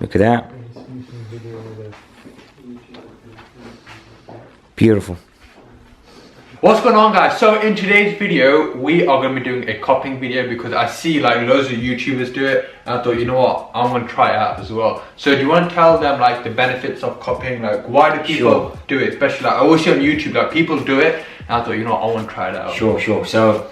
Look at that. Beautiful. What's going on, guys? So in today's video we are going to be doing a cupping video because I see like loads of YouTubers do it, and I thought, you know what, I'm going to try it out as well. So do you want to tell them like the benefits of cupping? Like, why do people do it? Especially like I always see on YouTube like people do it, and I thought, you know what, I want to try it out. Sure. So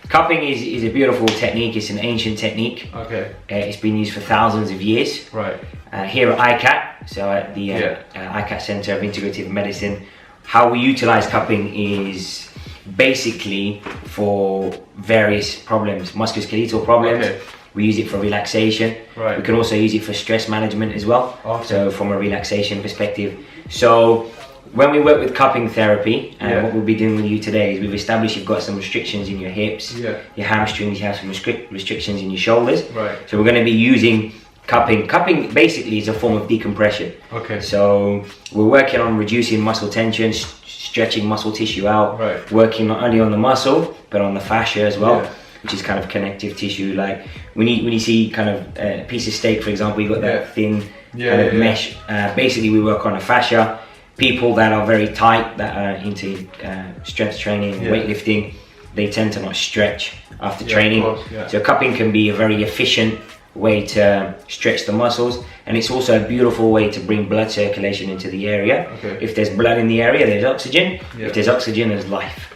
cupping is a beautiful technique. It's an ancient technique. Okay. It's been used for thousands of years. Right. Here at ICAT, so at the ICAT Center of Integrative Medicine, how we utilize cupping is basically for various problems, musculoskeletal problems. Okay. We use it for relaxation. Right. We can also use it for stress management as well. Okay. So from a relaxation perspective. So when we work with cupping therapy, and what we'll be doing with you today is we've established you've got some restrictions in your hips, your hamstrings, you have some restrictions in your shoulders. Right. So we're going to be using cupping. Cupping basically is a form of decompression. Okay. So we're working on reducing muscle tension, stretching muscle tissue out, working not only on the muscle but on the fascia as well, which is kind of connective tissue. Like when you see kind of a piece of steak, for example, you got that thin kind of mesh. Basically, we work on the fascia. People that are very tight, that are into strength training, weightlifting, they tend to not stretch after training. So cupping can be a very efficient way to stretch the muscles, and it's also a beautiful way to bring blood circulation into the area. If there's blood in the area, there's oxygen. If there's oxygen, there's life.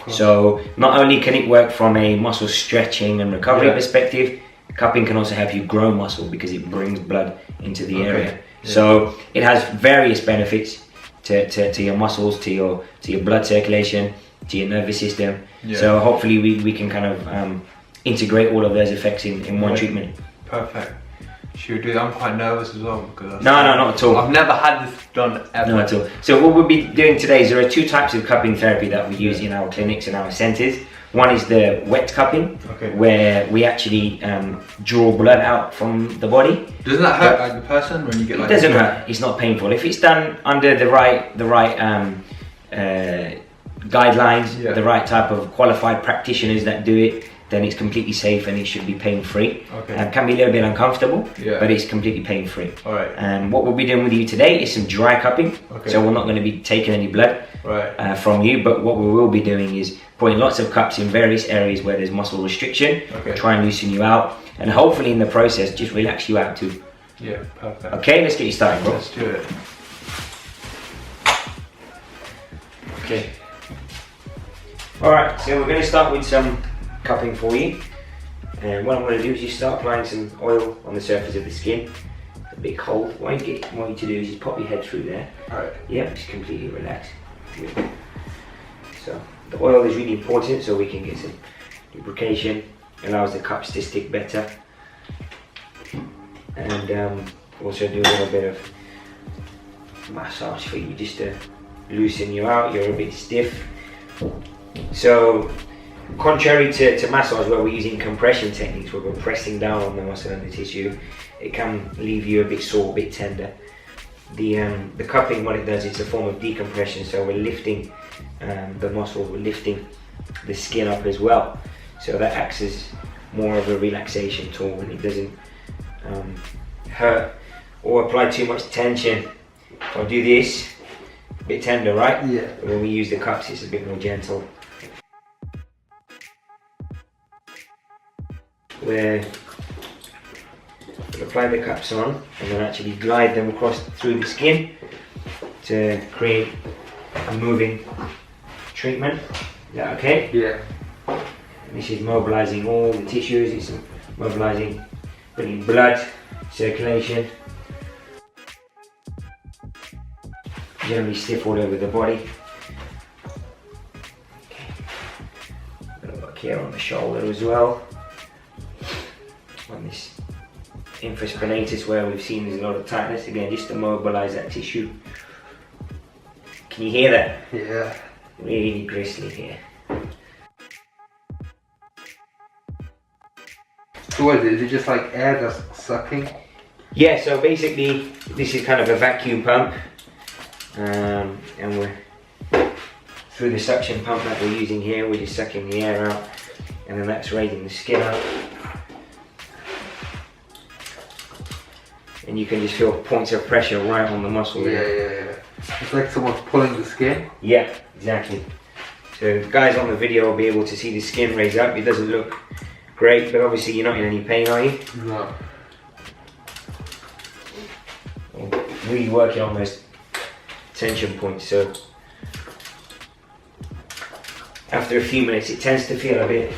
So not only can it work from a muscle stretching and recovery perspective, cupping can also help you grow muscle because it brings blood into the area. So it has various benefits to your muscles, to your blood circulation, to your nervous system. So hopefully we can kind of integrate all of those effects in one treatment. Perfect. Should we do that? I'm quite nervous as well because no, not at all. I've never had this done ever. Not at all. So what we'll be doing today is there are two types of cupping therapy that we use in our clinics and our centres. One is the wet cupping, where we actually draw blood out from the body. Doesn't that hurt like the person when you get like? It doesn't hurt. It's not painful if it's done under the right guidelines, the right type of qualified practitioners that do it. Then it's completely safe and it should be pain-free. It can be a little bit uncomfortable, but it's completely pain-free. And what we'll be doing with you today is some dry cupping. So we're not going to be taking any blood from you, but what we will be doing is putting lots of cups in various areas where there's muscle restriction, try and loosen you out, and hopefully in the process just relax you out too. Yeah, perfect. Okay, let's get you started, bro. Let's do it. Okay. Alright, so we're going to start with some cupping for you, and what I'm going to do is just start applying some oil on the surface of the skin. It's a bit cold. What I want you to do is just pop your head through there. Alright. Yeah, just completely relax. Good. So the oil is really important so we can get some lubrication, allows the cups to stick better, and also do a little bit of massage for you just to loosen you out. You're a bit stiff. So contrary to massage where we're using compression techniques where we're pressing down on the muscle and the tissue, it can leave you a bit sore, a bit tender. The cupping, what it does, it's a form of decompression, so we're lifting the muscles, we're lifting the skin up as well. So that acts as more of a relaxation tool, and it doesn't hurt or apply too much tension. I'll do this, a bit tender, right? Yeah. But when we use the cups, it's a bit more gentle. Where we'll apply the cups on and then actually glide them across through the skin to create a moving treatment. Is that okay? Yeah. And this is mobilizing all the tissues, it's mobilizing, bringing blood circulation. Generally stiff all over the body. Okay. A little look here on the shoulder as well. On this infraspinatus where we've seen there's a lot of tightness, again just to mobilize that tissue. Can you hear that? Yeah. Really gristly here. So what is it? Is it just like air that's sucking? Yeah, so basically this is kind of a vacuum pump, and we're through the suction pump that we're using here, we're just sucking the air out, and then that's raising the skin up. and you can just feel points of pressure right on the muscle there. Yeah. It's like someone's pulling the skin. Yeah, exactly. So guys on the video will be able to see the skin raise up. It doesn't look great, but obviously you're not in any pain, are you? No. Really working on those tension points. So after a few minutes, it tends to feel a bit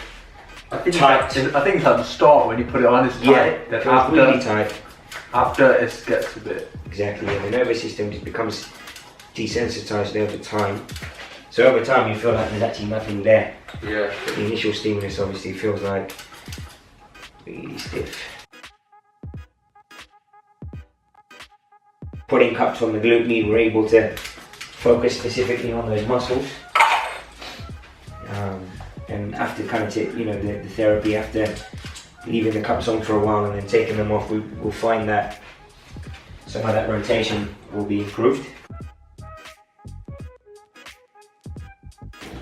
tight. I think it's at the start when you put it on, it's tight. Yeah, then after, really tight. After it gets a bit. Exactly, and the nervous system just becomes desensitized over time. So over time you feel like there's actually nothing there. Yeah. But the initial stimulus obviously feels like really stiff. Putting cups on the glute med, we're able to focus specifically on those muscles. And after kind of the therapy, after leaving the cups on for a while and then taking them off, we'll find that some of that rotation will be improved.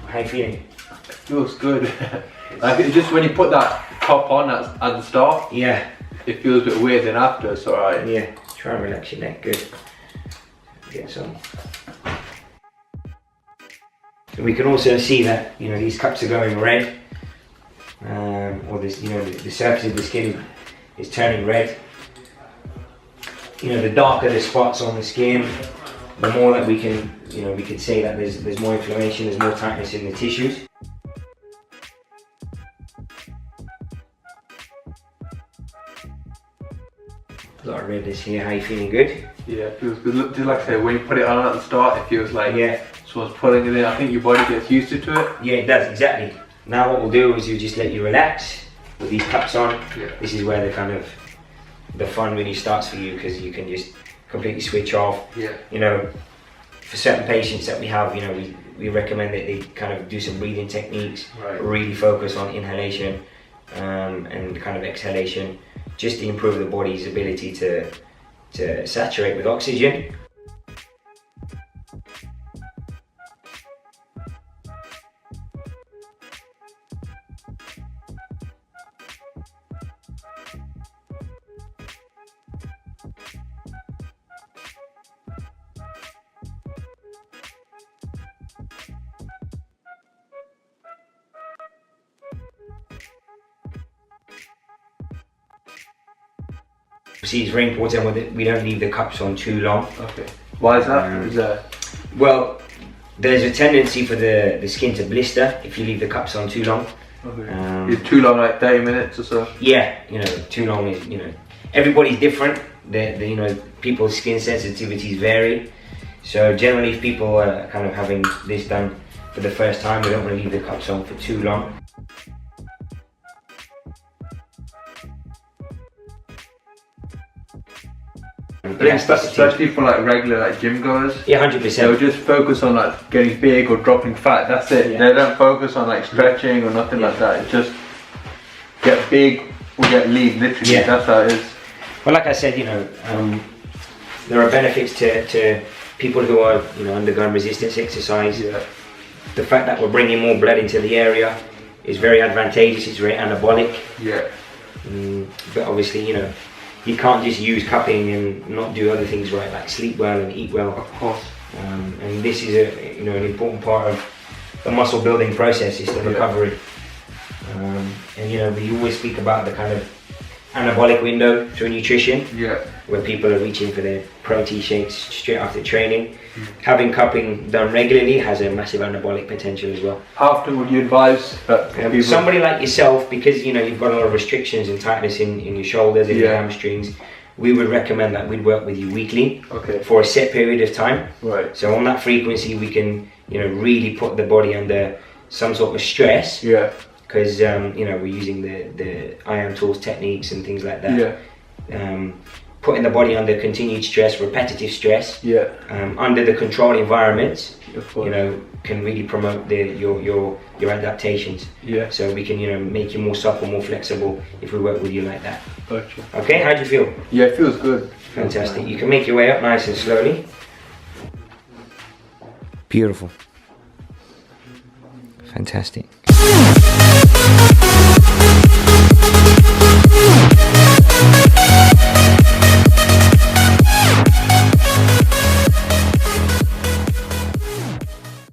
How are you feeling? It feels good. Like it's just when you put that top on at the start, yeah, it feels a bit weird, then after it's alright. Yeah, try and relax your neck, good. Get some. And we can also see that these cups are going red, or this the surface of the skin is turning red. The darker the spots on the skin, the more that we can say that there's more inflammation, there's more tightness in the tissues. A lot of redness here. How are you feeling? Good? Yeah, it feels good. Look, just like I said, when you put it on at the start, it feels like someone's pulling it in. I think your body gets used to it. Yeah, it does, exactly. Now what we'll do is just let you relax with these cups on. Yeah. This is where the fun really starts for you, because you can just completely switch off. Yeah. For certain patients that we have, we recommend that they kind of do some breathing techniques, really focus on inhalation and kind of exhalation, just to improve the body's ability to saturate with oxygen. See, it's very important that we don't leave the cups on too long. Okay. Why is that? Well, there's a tendency for the skin to blister if you leave the cups on too long. Okay. It's too long, like 30 minutes or so? Yeah, too long is, everybody's different. People's skin sensitivities vary. So generally, if people are kind of having this done for the first time, we don't want to leave the cups on for too long. Especially for like regular gym goers. Yeah, 100%. They'll just focus on like getting big or dropping fat. That's it. Yeah. They don't focus on like stretching or nothing like that. It's just get big or get lean. Literally, that's how it is. Well, like I said, there are benefits to people who are undergoing resistance exercise. Yeah. The fact that we're bringing more blood into the area is very advantageous. It's very anabolic. Yeah. But obviously, you can't just use cupping and not do other things right, like sleep well and eat well. Of course. And this is an important part of the muscle building process, is the recovery. And we always speak about the kind of anabolic window through nutrition, where people are reaching for their protein shakes straight after training. Having cupping done regularly has a massive anabolic potential as well. How often would you advise that somebody like yourself, because you've got a lot of restrictions and tightness in your shoulders and your hamstrings, we would recommend that we'd work with you weekly for a set period of time. Right. So on that frequency we can really put the body under some sort of stress. Yeah. Because we're using the IAM tools techniques and things like that. Yeah. Putting the body under continued stress, repetitive stress, under the controlled environments, can really promote your adaptations. Yeah. So we can make you more supple, more flexible if we work with you like that. Gotcha. Okay, how do you feel? Yeah, it feels good. Fantastic. You can make your way up nice and slowly. Beautiful. Fantastic.